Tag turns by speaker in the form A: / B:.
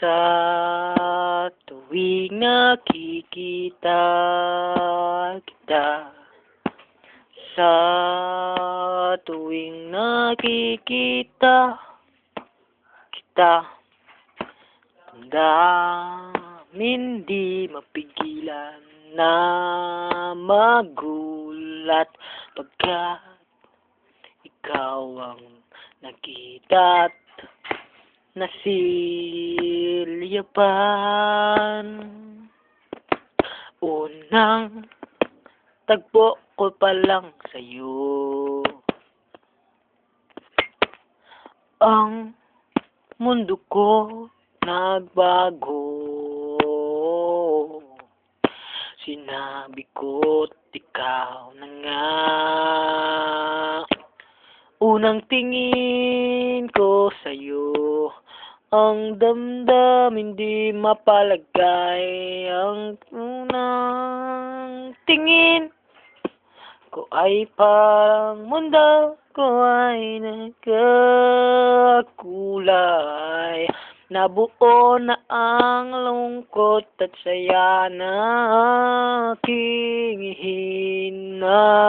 A: Sa tuwing nakikita kita, sa tuwing nakikita kita, damdamin di mapigilan na magulat pagkat ikaw ang nakita't nasilyapan. Unang tagpo ko pa lang sa'yo, ang mundo ko nagbago. Sinabi ko't ikaw na nga. Unang tingin ko sa'yo, ang damdamin di mapalagay. Ang unang tingin ko ay parang mundo ko ay nagkakulay. Nabuo na ang lungkot at saya na aking hinahanap.